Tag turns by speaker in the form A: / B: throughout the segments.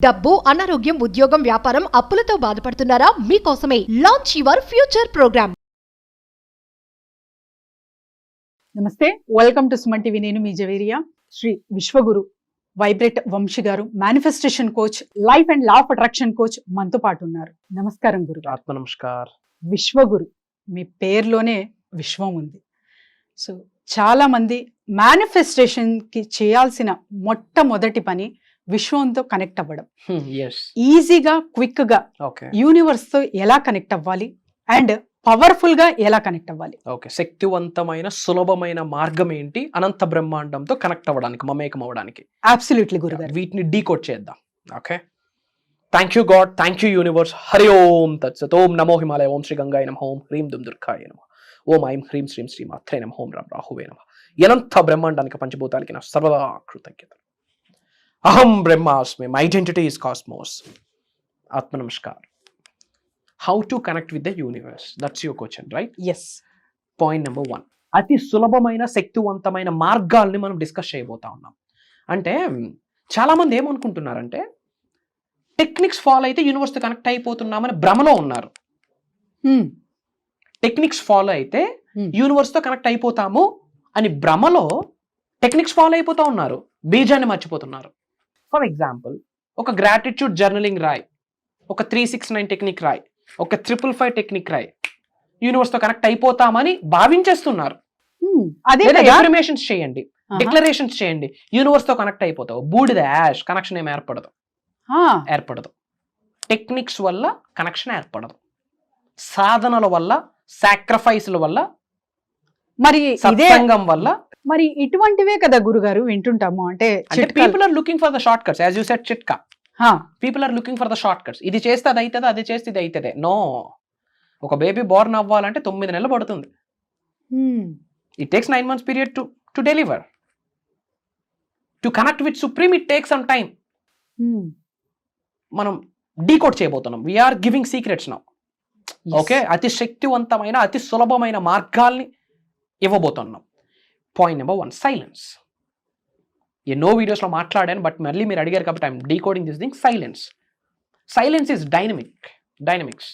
A: డబ్బు, అనారోగ్యం, ఉద్యోగం, వ్యాపారం, అప్పులతో బాధపడుతున్నారా? మీకోసమే లాంచ్ యువర్ ఫ్యూచర్ ప్రోగ్రామ్.
B: నమస్తే, వెల్కమ్ టు సుమన్ టీవీ. నేను మీ జవేరియా. శ్రీ విశ్వగురు వైబ్రేట్ వంశీ గారు, manifestation coach, life and law of attraction coach మనతో పాటు ఉన్నారు. నమస్కారం గురు.
C: ఆత్మ నమస్కార్.
B: విశ్వగురు, మీ పేరులోనే విశ్వం ఉంది. సో చాలా మంది మేనిఫెస్టేషన్ కి చేయాల్సిన మొట్టమొదటి పని విశ్వంతో కనెక్ట్ అవ్వడం. ఈజీగా, క్విక్ గా యూనివర్స్ తో ఎలా కనెక్ట్ అవ్వాలి అండ్ పవర్ఫుల్ గా ఎలా కనెక్ట్ అవ్వాలి?
C: ఓకే, శక్తివంతమైన సులభమైన మార్గం ఏంటి అనంత బ్రహ్మాండంతో కనెక్ట్ అవ్వడానికి, మమేకం అవ్వడానికి?
B: అబ్సల్యూట్లీ గురుగారు.
C: వీటిని డీకోడ్ చేద్దాం. Okay, thank you God, thank you universe. Hari ఓం తత్సత్. ఓం నమో హిమాలయ, ఓం శ్రీ గంగాయ నమః, ఓం హ్రీం దుమ్ దుర్గాయ నమః, ఓం ఐం హ్రీం శ్రీం శ్రీ మాత్రే నమః, ఓం రం రాహువే నమః. అనంత బ్రహ్మాండానికి, పంచభూతాలకి నా సర్వదా కృతజ్ఞత. అహం బ్రహ్మాస్మి, మై ఐడెంటిటీ ఇస్ కాస్మోస్. ఆత్మ నమస్కార్. How to connect with the universe, that's your question, right?
B: Yes.
C: Point number 1, అతి సులభమైన శక్తివంతమైన మార్గాల్ని మనం డిస్కస్ చేయబోతా ఉన్నాం. అంటే చాలా మంది ఏమనుకుంటున్నారంటే టెక్నిక్స్ ఫాలో అయితే యూనివర్స్తో కనెక్ట్ అయిపోతున్నామని భ్రమలో ఉన్నారు. టెక్నిక్స్ ఫాలో అయితే యూనివర్స్తో కనెక్ట్ అయిపోతాము అని భ్రమలో టెక్నిక్స్ ఫాలో అయిపోతా ఉన్నారు, బీజాన్ని మర్చిపోతున్నారు. ఫర్ ఎగ్జాంపుల్, ఒక గ్రాటిట్యూడ్ జర్నలింగ్ రాయ్, ఒక 369 టెక్నిక్ రాయ్, ఒక 555 టెక్నిక్ రాయ్, యూనివర్స్తో కనెక్ట్ అయిపోతామని భావించేస్తున్నారు.
B: అదే
C: ఎఫర్మేషన్స్ చేయండి, డిక్లరేషన్స్ చేయండి, యూనివర్స్తో కనెక్ట్ అయిపోతావు. బూడిద యాష్, కనెక్షన్ ఏమి ఏర్పడదు. టెక్నిక్స్ వల్ల కనెక్షన్ ఏర్పడదు. సాధనల వల్ల, సాక్రిఫైస్ల వల్ల,
B: మరి
C: సత్సంగం వల్ల.
B: మరి ఇటువంటివే కదా గురుగారు వింటుంటాము. అంటే
C: people are looking for the short cuts, as you said చిట్కా. People are looking for the short cuts. ఇది చేస్తే అది అవుతుంది, అది చేస్తే ఇది అవుతుంది. నో, ఒక బేబీ బోర్న్ అవ్వాలంటే 9 నెలలు పడుతుంది. It takes 9 months period to deliver. To connect with supreme it takes some time. మనం డీకోడ్ చేయబోతున్నాం. We're giving secrets now. Okay, అతి శక్తివంతమైన, అతి సులభమైన మార్గాల్ని ఇవ్వబోతున్నాం. Point number 1, silence. ఎన్నో వీడియోస్లో మాట్లాడాను, బట్ మళ్ళీ మీరు అడిగారు కాబట్టి I'm decoding this thing. Silence is dynamics.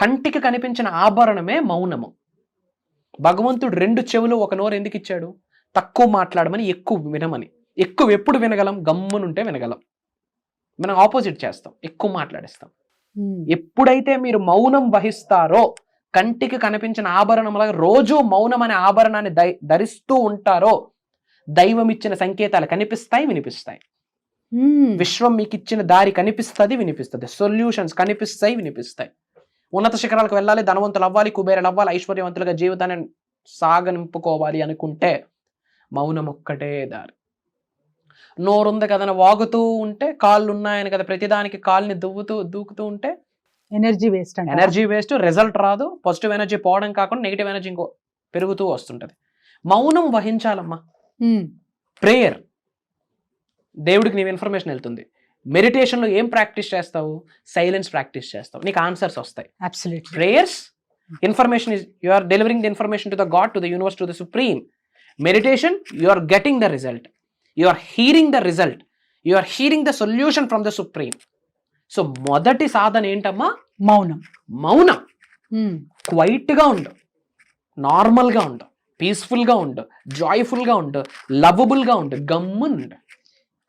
C: కంటికి కనిపించిన ఆభరణమే మౌనము. భగవంతుడు 2 చెవులు 1 నోరు ఎందుకు ఇచ్చాడు? తక్కువ మాట్లాడమని, ఎక్కువ వినమని. ఎక్కువ ఎప్పుడు వినగలం? గమ్మునుంటే వినగలం. మనం ఆపోజిట్ చేస్తాం, ఎక్కువ మాట్లాడేస్తాం. ఎప్పుడైతే మీరు మౌనం వహిస్తారో, కంటికి కనిపించిన ఆభరణంలాగా రోజు మౌనం అనే ఆభరణాన్ని ధరిస్తూ ఉంటారో, దైవం ఇచ్చిన సంకేతాలు కనిపిస్తాయి, వినిపిస్తాయి. విశ్వం మీకు ఇచ్చిన దారి కనిపిస్తుంది, వినిపిస్తుంది. సొల్యూషన్స్ కనిపిస్తాయి, వినిపిస్తాయి. ఉన్నత శిఖరాలకు వెళ్ళాలి, ధనవంతులు అవ్వాలి, కుబేరులు అవ్వాలి, ఐశ్వర్యవంతులుగా జీవితాన్ని సాగనింపుకోవాలి అనుకుంటే మౌనం ఒక్కటే దారి. నోరుంది కదని వాగుతూ ఉంటే, కాళ్ళు ఉన్నాయని కదా ప్రతిదానికి కాళ్ళని దూకుతూ ఉంటే
B: ఎనర్జీ
C: వేస్ట్, రిజల్ట్ రాదు. పాజిటివ్ ఎనర్జీ పోవడం కాకుండా నెగిటివ్ ఎనర్జీ ఇంకో పెరుగుతూ వస్తుంటది. మౌనం వహించాలమ్మా. ప్రేయర్, దేవుడికి నీవు ఇన్ఫర్మేషన్ వెళ్తుంది. మెడిటేషన్లో ఏం ప్రాక్టీస్ చేస్తావు? సైలెన్స్ ప్రాక్టీస్ చేస్తావు, నీకు ఆన్సర్స్ వస్తాయి. Prayers, information is you are delivering the information to the God, to the universe, to the supreme. Meditation, you are getting the result, you are hearing the result, you are hearing the solution from the supreme. So మొదటి సాధన ఏంటమ్మా? మౌనం. క్వైట్గా ఉండు, నార్మల్గా ఉండు, పీస్ఫుల్గా ఉండు, జాయ్ఫుల్గా ఉండు, లవబుల్గా ఉండు, గమ్మునుండు.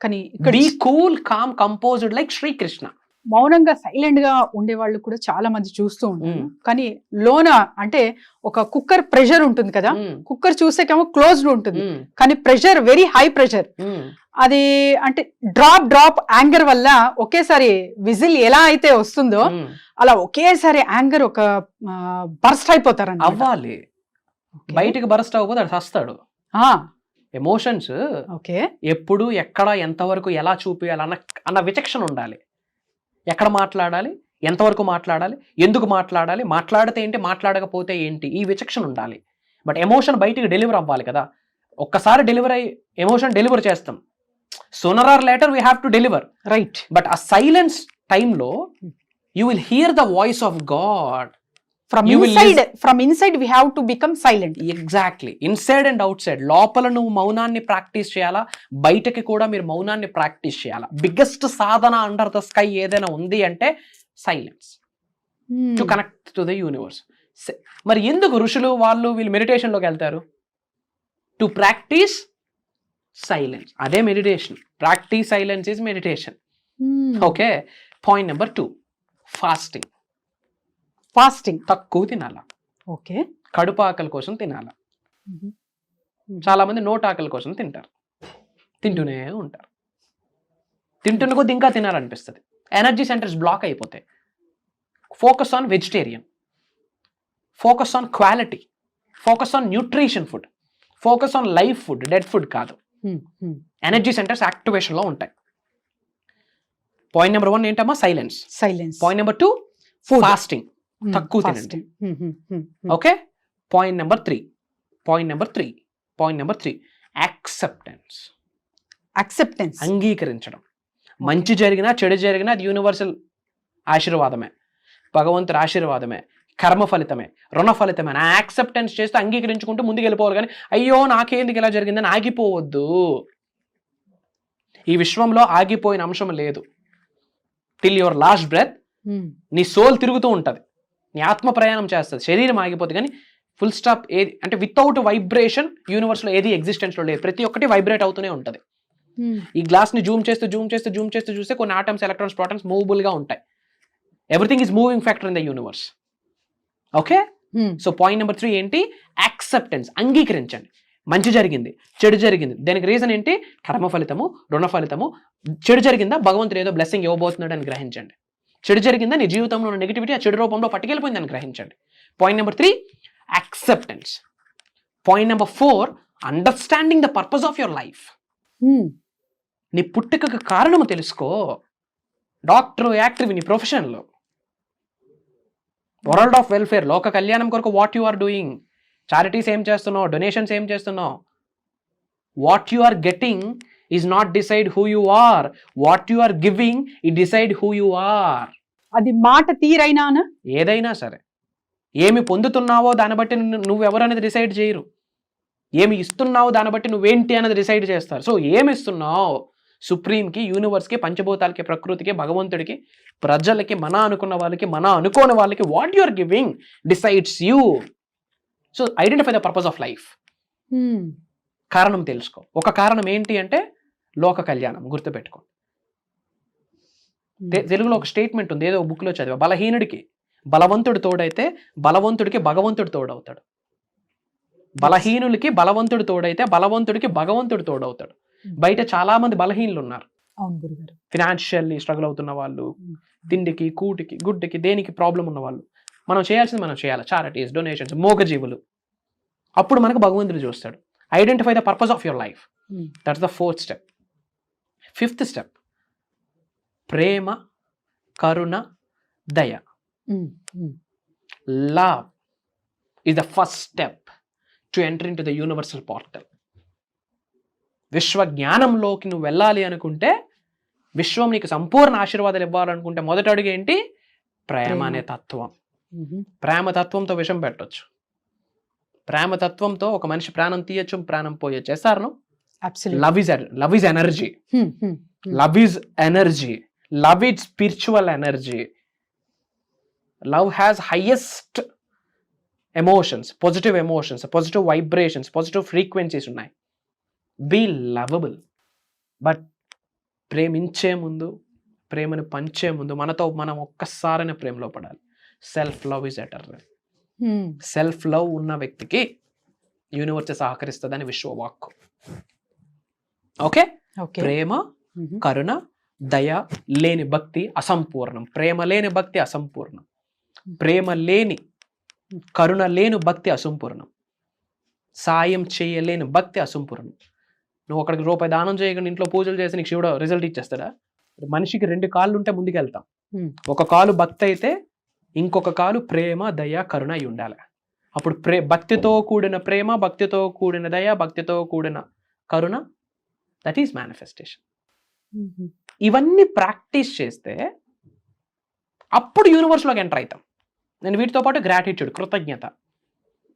B: కానీ
C: be cool, calm, composed like Srikrishna.
B: మౌనంగా సైలెంట్ గా ఉండే వాళ్ళు కూడా చాలా మంది చూస్తూ ఉంటారు. కానీ లోన అంటే ఒక కుక్కర్ ప్రెషర్ ఉంటుంది కదా, కుక్కర్ చూసేకేమో క్లోజ్డ్ ఉంటుంది, కానీ ప్రెషర్ వెరీ హై ప్రెషర్. అది అంటే డ్రాప్ యాంగర్ వల్ల ఒకేసారి విజిల్ ఎలా అయితే వస్తుందో అలా ఒకేసారి యాంగర్ ఒక బర్స్ట్ అయిపోతారు.
C: అవ్వాలి, బయటికి బర్స్ట్ అవ్వకపోతే అది వస్తాడు. ఎమోషన్స్ ఎప్పుడు, ఎక్కడ, ఎంతవరకు, ఎలా చూపించాలి అన్న విచక్షణ ఉండాలి. ఎక్కడ మాట్లాడాలి, ఎంతవరకు మాట్లాడాలి, ఎందుకు మాట్లాడాలి, మాట్లాడితే ఏంటి, మాట్లాడకపోతే ఏంటి, ఈ విచక్షణ ఉండాలి. బట్ ఎమోషన్ బయటికి డెలివర్ అవ్వాలి కదా. ఒక్కసారి డెలివర్ అయ్యి ఎమోషన్ డెలివర్ చేస్తాం, sooner or later we have to deliver, right? But ఆ సైలెన్స్ టైంలో you will hear the voice of God. You will
B: from inside we have to become silent.
C: Exactly, inside and outside. లోపల నువ్వు మౌనాన్ని practice చేయాలా, బయటకి కూడా మీరు మౌనాన్ని ప్రాక్టీస్ చేయాలా. బిగ్గెస్ట్ సాధన అండర్ ద స్కై ఏదైనా ఉంది అంటే silence, to connect to the universe. మరి ఎందుకు ఋషులు వీళ్ళు మెడిటేషన్లోకి వెళ్తారు? To practice silence. అదే meditation. Practice silence is meditation. Okay. Point number 2, fasting.
B: Fasting
C: తక్కువ తినాలా.
B: ఓకే.
C: కడుపు ఆకలి కోసం తినాలా. చాలా మంది నోటి ఆకలి కోసం తింటారు, తింటూనే ఉంటారు. తింటున్న కొద్ది ఇంకా తినాలనిపిస్తుంది, ఎనర్జీ సెంటర్స్ బ్లాక్ అయిపోతాయి. Focus on vegetarian, focus on quality, focus on nutrition food, focus on life food, dead food కాదు. ఎనర్జీ సెంటర్స్ యాక్టివేషన్లో ఉంటాయి. పాయింట్ నెంబర్ 1 ఏంటమ్మా? సైలెన్స్. పాయింట్ నెంబర్ 2 ఫాస్టింగ్, తక్కువ తినండి. ఓకే. Point number 3 acceptance. అంగీకరించడం. మంచి జరిగినా చెడు జరిగినా అది యూనివర్సల్ ఆశీర్వాదమే, భగవంతుడి ఆశీర్వాదమే, కర్మ ఫలితమే, రుణ ఫలితమే. నా యాక్సెప్టెన్స్ చేస్తూ అంగీకరించుకుంటూ ముందుకు వెళ్ళిపోవాలి. కానీ అయ్యో నాకేందుకు ఇలా జరిగిందని ఆగిపోవద్దు. ఈ విశ్వంలో ఆగిపోయిన అంశం లేదు. టిల్ యువర్ లాస్ట్ బ్రెత్ నీ సోల్ తిరుగుతూ ఉంటుంది, నీ ఆత్మ ప్రయాణం చేస్తుంది, శరీరం ఆగిపోతుంది. కానీ ఫుల్ స్టాప్ ఏది అంటే వితౌట్ వైబ్రేషన్ యూనివర్స్లో ఏది ఎగ్జిస్టెన్స్లో లేదు. ప్రతి ఒక్కటి వైబ్రేట్ అవుతూనే ఉంటుంది. ఈ గ్లాస్ని జూమ్ చేస్తూ చూస్తే కొన్ని ఆటమ్స్, ఎలక్ట్రాన్స్, ప్రోటాన్స్ మూవబుల్గా ఉంటాయి. Everything is moving factor in the universe. Okay. So point number 3 ఏంటి? యాక్సెప్టెన్స్. అంగీకరించండి. మంచి జరిగింది, చెడు జరిగింది, దానికి రీజన్ ఏంటి? కర్మ ఫలితము, రుణ ఫలితము. చెడు జరిగిందా, భగవంతుడు ఏదో బ్లెస్సింగ్ ఇవ్వబోతున్నాడు అని గ్రహించండి. చెడు జరిగిందా, నీ జీవితంలో ఉన్న నెగిటివిటీ ఆ చెడు రూపంలో పట్టుకెళ్ళిపోయిందని గ్రహించండి. Point number 3 acceptance. Point number 4 understanding the purpose of your life. నీ పుట్టుకకు కారణము తెలుసుకో. డాక్టర్, యాక్టర్ నీ ప్రొఫెషన్లో, వరల్డ్ ఆఫ్ వెల్ఫేర్, లోక కళ్యాణం కొరకు what you are doing, charities ఏం చేస్తున్నావు, డొనేషన్స్ ఏం చేస్తున్నావు. What you are getting is not decide who you are, what you are giving it decide who you are.
B: అది మాట తీరైనా
C: ఏదైనా సరే, ఏమి పొందుతున్నావో దాన్ని బట్టి నువ్వెవరు అనేది డిసైడ్ చేయరు. ఏమి ఇస్తున్నావు దాన్ని బట్టి నువ్వేంటి అనేది డిసైడ్ చేస్తారు. సో ఏమి ఇస్తున్నావు సుప్రీంకి, యూనివర్స్కి, పంచభూతాలకి, ప్రకృతికి, భగవంతుడికి, ప్రజలకి, మన అనుకున్న వాళ్ళకి, మన అనుకోని వాళ్ళకి, what you are giving decides you. So identify the purpose of life. కారణం తెలుసుకో. ఒక కారణం ఏంటి అంటే లోక కళ్యాణం. గుర్తుపెట్టుకో. తెలుగులో ఒక స్టేట్మెంట్ ఉంది, ఏదో బుక్లో చదివా. బలహీనుడికి బలవంతుడు తోడైతే బలవంతుడికి భగవంతుడు తోడవుతాడు. బలహీనులకి బలవంతుడు తోడైతే బలవంతుడికి భగవంతుడు తోడవుతాడు. బయట చాలా మంది బలహీనులు ఉన్నారు. ఫినాన్షియల్లీ స్ట్రగుల్ అవుతున్న వాళ్ళు, తిండికి, కూటికి, గుడ్డకి, దేనికి ప్రాబ్లం ఉన్న వాళ్ళు. మనం చేయాల్సింది మనం చేయాలి. చారిటీస్, డొనేషన్స్, మోగజీవులు. అప్పుడు మనకు భగవంతుడు చూస్తాడు. Identify the purpose of your life. That's the 4th step. 5th step ప్రేమ, కరుణ, దయ. Love is the first step to enter into the universal portal. విశ్వ జ్ఞానంలోకి నువ్వు వెళ్ళాలి అనుకుంటే, విశ్వం నీకు సంపూర్ణ ఆశీర్వాదాలు ఇవ్వాలనుకుంటే మొదటి అడుగు ఏంటి? ప్రేమ అనే తత్వం. ప్రేమ తత్వంతో విషం పెట్టొచ్చు. ప్రేమ తత్వంతో ఒక మనిషి ప్రాణం తీయచ్చు, ప్రాణం పోయొచ్చు. చేస్తారు. Love is energy. Love is energy. Love is spiritual energy. Love has highest emotions, positive vibrations, positive frequencies ఉన్నాయి. Be lovable. బట్ ప్రేమించే ముందు, ప్రేమను పంచే ముందు మనతో మనం ఒక్కసారైనా ప్రేమలో పడాలి. Self love is eternal. Self love ఉన్న వ్యక్తికి యూనివర్స్ సహకరిస్తుందని విశ్వవాక్కు. ఓకే. ప్రేమ, కరుణ, దయ లేని భక్తి అసంపూర్ణం. ప్రేమ లేని భక్తి అసంపూర్ణం. ప్రేమ లేని, కరుణ లేని భక్తి అసంపూర్ణం. సాయం చేయలేని భక్తి అసంపూర్ణం. నువ్వు ఒకడికి రూపాయి దానం చేయకుండా ఇంట్లో పూజలు చేసి నీకు శివుడు రిజల్ట్ ఇచ్చేస్తాడా? మనిషికి 2 కాళ్ళు ఉంటే ముందుకు వెళ్తాం. ఒక కాలు భక్తి అయితే ఇంకొక కాలు ప్రేమ, దయ, కరుణ అయి ఉండాలి. అప్పుడు భక్తితో కూడిన ప్రేమ, భక్తితో కూడిన దయ, భక్తితో కూడిన కరుణ, దట్ ఈస్ మేనిఫెస్టేషన్. ఇవన్నీ ప్రాక్టీస్ చేస్తే అప్పుడు యూనివర్స్లోకి ఎంటర్ అవుతాం. అండ్ వీటితో పాటు గ్రాటిట్యూడ్, కృతజ్ఞత,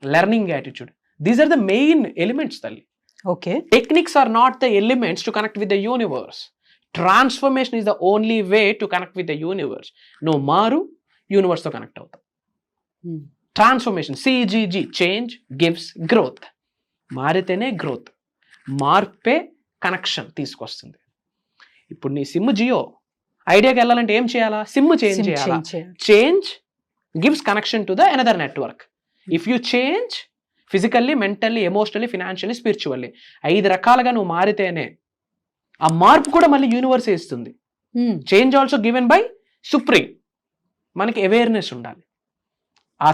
C: learning attitude, these are the main elements తల్లి.
B: Okay.
C: Techniques are not the elements to connect with the universe. Transformation is the only way to connect with the universe. నువ్వు మారు, యూనివర్స్తో connect అవుతావు. Transformation, CGG, change gives growth. మారితేనే growth, మార్పే connection తీసుకొస్తుంది. ఇప్పుడు నీ సిమ్ జియో, ఐడియాకి వెళ్ళాలంటే ఏం చేయాలా? సిమ్ చేంజ్ చేయాలా? Change gives connection to the another network. If you change physically, mentally, emotionally, financially, spiritually, 5 రకాలుగా నువ్వు మారితేనే ఆ మార్పు కూడా మళ్ళీ యూనివర్స్ ఇస్తుంది. Change also given by supreme. మనకి అవేర్నెస్ ఉండాలి. ఆ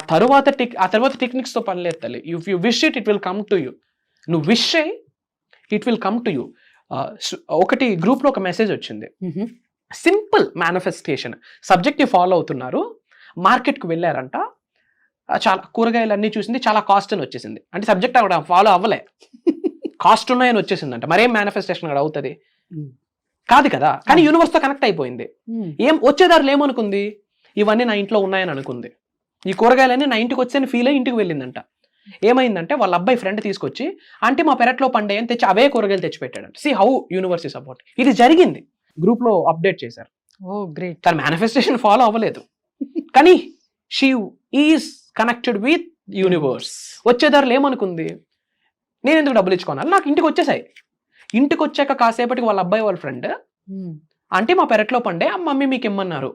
C: తర్వాత టెక్నిక్స్తో పని లేదు తల్లి. If you wish it will come to you. నువ్వు విష్ అయ్యి it will come to you. ఒకటి గ్రూప్లో ఒక మెసేజ్ వచ్చింది, సింపుల్ మేనిఫెస్టేషన్. సబ్జెక్ట్ ఫాలో అవుతున్నారు, మార్కెట్కి వెళ్ళారంట, చాలా కూరగాయలు అన్నీ చూసింది, చాలా కాస్ట్ అని వచ్చేసింది. అంటే సబ్జెక్ట్ అక్కడ ఫాలో అవ్వలే, కాస్ట్ ఉన్నాయని వచ్చేసిందంట. మరేం మేనిఫెస్టేషన్ అక్కడ అవుతుంది? కాదు కదా. కానీ యూనివర్స్తో కనెక్ట్ అయిపోయింది. ఏం వచ్చేదారులు ఏమనుకుంది? ఇవన్నీ నా ఇంట్లో ఉన్నాయని అనుకుంది. ఈ కూరగాయలన్నీ నా ఇంటికి వచ్చాయని ఫీల్ అయ్యి ఇంటికి వెళ్ళిందంట. ఏమైందంటే వాళ్ళ అబ్బాయి ఫ్రెండ్ తీసుకొచ్చి, అంటే మా పెరట్లో పండే అని తెచ్చి అవే కూరగాయలు తెచ్చిపెట్టాడంట. See how universe is support. ఇది జరిగింది, గ్రూప్లో అప్డేట్ చేశారు.
B: Oh great.
C: తన మేనిఫెస్టేషన్ ఫాలో అవ్వలేదు, కానీ she is connected with universe. వచ్చేదారులు ఏమనుకుంది? నేను ఎందుకు డబ్బులు ఇచ్చుకోవాలి, నాకు ఇంటికి వచ్చేసాయి. ఇంటికి వచ్చాక కాసేపటికి వాళ్ళ అబ్బాయి వాళ్ళ ఫ్రెండ్, అంటే మా పెరట్లో పండే, మమ్మీ మీకు ఇమ్మన్నారు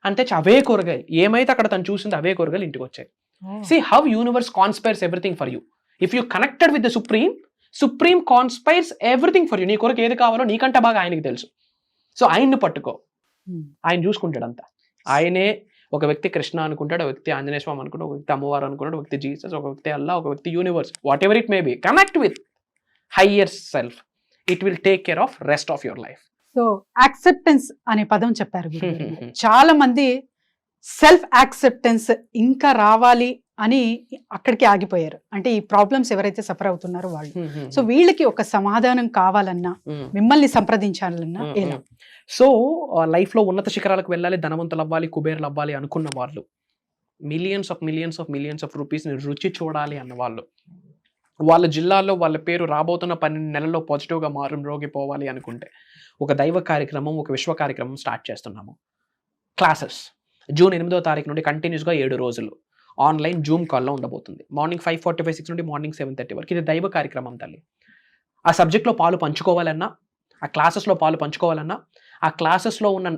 C: అంతే, అవే కూరగాయలు, ఏమైతే అక్కడ తను చూసింది అవే కూరగాయలు ఇంటికి వచ్చాయి. See how universe conspires everything for you. If you connected with the supreme conspires everything for you. నీ కొరకు ఏది కావాలో నీకంటే బాగా ఆయనకి తెలుసు. సో ఆయన్ని పట్టుకో, ఆయన చూసుకుంటాడు అంతా. ఆయనే ఒక వ్యక్తి కృష్ణ అనుకుంటాడు, ఒక వ్యక్తి ఆంజనేయ స్వామి అనుకుంటాడు, ఒక వ్యక్తి అమ్మవారు అనుకుంటాడు, ఒక వ్యక్తి జీసస్, ఒక వ్యక్తి అల్లా, ఒక వ్యక్తి universe. What ever it may be, connect with higher self. It will take care of rest of your life.
B: So acceptance అనే పదం చెప్పారు. చాలా మంది సెల్ఫ్ యాక్సెప్టెన్స్ ఇంకా రావాలి అని అక్కడికి ఆగిపోయారు. అంటే ఈ ప్రాబ్లమ్స్ ఎవరైతే సఫర్ అవుతున్నారో వాళ్ళు. సో వీళ్ళకి ఒక సమాధానం కావాలన్నా, మిమ్మల్ని సంప్రదించాలన్నా ఎలా?
C: సో లైఫ్లో ఉన్నత శిఖరాలకు వెళ్ళాలి, ధనవంతులు అవ్వాలి, కుబేర్లు అవ్వాలి అనుకున్న వాళ్ళు, మిలియన్స్ ఆఫ్ రూపీస్ని రుచి చూడాలి అన్న వాళ్ళు, వాళ్ళ జిల్లాలో వాళ్ళ పేరు రాబోతున్న 12 నెలల్లో పాజిటివ్గా రోగిపోవాలి అనుకుంటే, ఒక దైవ కార్యక్రమం, ఒక విశ్వ కార్యక్రమం స్టార్ట్ చేస్తున్నాము. క్లాసెస్ జూన్ 8వ తారీఖు నుండి కంటిన్యూస్గా 7 రోజులు ఆన్లైన్ జూమ్ కాల్లో ఉండబోతుంది. మార్నింగ్ 5:45 నుండి మార్నింగ్ 7:30 వరకు. ఇది దైవ కార్యక్రమం తల్లి. ఆ సబ్జెక్ట్లో పాలు పంచుకోవాలన్నా, ఆ క్లాసెస్లో పాలు పంచుకోవాలన్నా, ఆ క్లాసెస్లో ఉన్న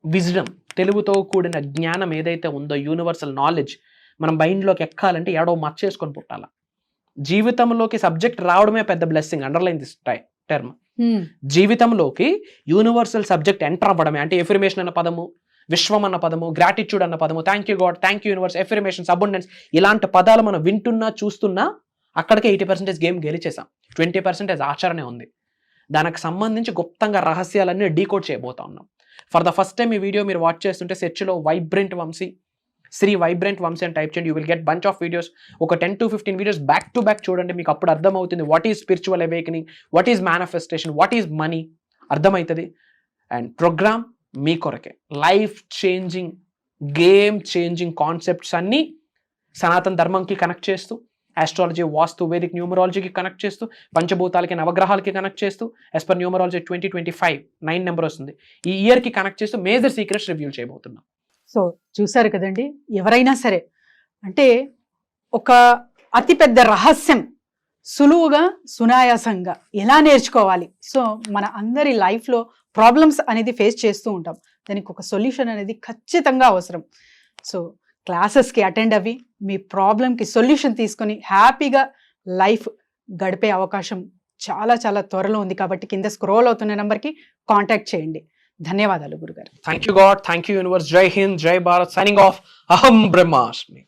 C: విజ్డమ్, తెలుగుతో కూడిన జ్ఞానం ఏదైతే ఉందో, యూనివర్సల్ నాలెడ్జ్ మనం మైండ్లోకి ఎక్కాలంటే ఏడో మర్చేసుకొని పుట్టాల. జీవితంలోకి సబ్జెక్ట్ రావడమే పెద్ద బ్లెస్సింగ్. Underline this term. జీవితంలోకి యూనివర్సల్ సబ్జెక్ట్ ఎంటర్ అవ్వడమే. అంటే ఎఫర్మేషన్ అన్న పదము, విశ్వం అన్న పదము, గ్రాటిట్యూడ్ అన్న పదము, thank you God, thank you universe, affirmations, abundance, ఇలాంటి పదాలు మనం వింటున్నా చూస్తున్నా అక్కడికే 80% గేమ్ గెలిచేసాం. 20% ఆచరణ ఉంది. దానికి సంబంధించి గుప్తంగా రహస్యాలన్నీ డీకోడ్ చేయబోతా ఉన్నాం. ఫర్ ద ఫస్ట్ టైం ఈ వీడియో మీరు వాచ్ చేస్తుంటే సెర్చ్లో వైబ్రెంట్ వంశీ, శ్రీ వైబ్రెంట్ వంశీ అని టైప్ చేయండి. You will get bunch of videos. ఒక 10 to 15 videos back to back చూడండి. మీకు అప్పుడు అర్థమవుతుంది what is spiritual awakening, what is manifestation, what is money అర్థమవుతుంది. అండ్ ప్రోగ్రామ్ మీ కొరకే. Life changing, game changing concepts అన్నీ సనాతన ధర్మంకి కనెక్ట్ చేస్తూ, ఆస్ట్రాలజీ, వాస్తు, వేదిక్ న్యూమరాలజీకి కనెక్ట్ చేస్తూ, పంచభూతాలకి, నవగ్రహాలకి కనెక్ట్ చేస్తూ, యాజ్ పర్ న్యూమరాలజీ 2025 9 నెంబర్ వస్తుంది. ఈ ఇయర్కి కనెక్ట్ చేస్తూ మేజర్ సీక్రెట్స్ రివ్యూ చేయబోతున్నాం.
B: సో చూసారు కదండి, ఎవరైనా సరే అంటే ఒక అతిపెద్ద రహస్యం సులువుగా, సునాయాసంగా ఎలా నేర్చుకోవాలి. సో మన అందరి లైఫ్లో ప్రాబ్లమ్స్ అనేది ఫేస్ చేస్తూ ఉంటాం. దానికి ఒక సొల్యూషన్ అనేది ఖచ్చితంగా అవసరం. సో క్లాసెస్కి అటెండ్ అవ్వి మీ ప్రాబ్లంకి సొల్యూషన్ తీసుకొని హ్యాపీగా లైఫ్ గడిపే అవకాశం చాలా చాలా త్వరలో ఉంది. కాబట్టి కింద స్క్రోల్ అవుతున్న నెంబర్కి కాంటాక్ట్ చేయండి. ధన్యవాదాలు గురుగారు.
C: Thank you God, thank you universe. జై హింద్, జై భారత్. Signing off. అహం బ్రహ్మాస్మి.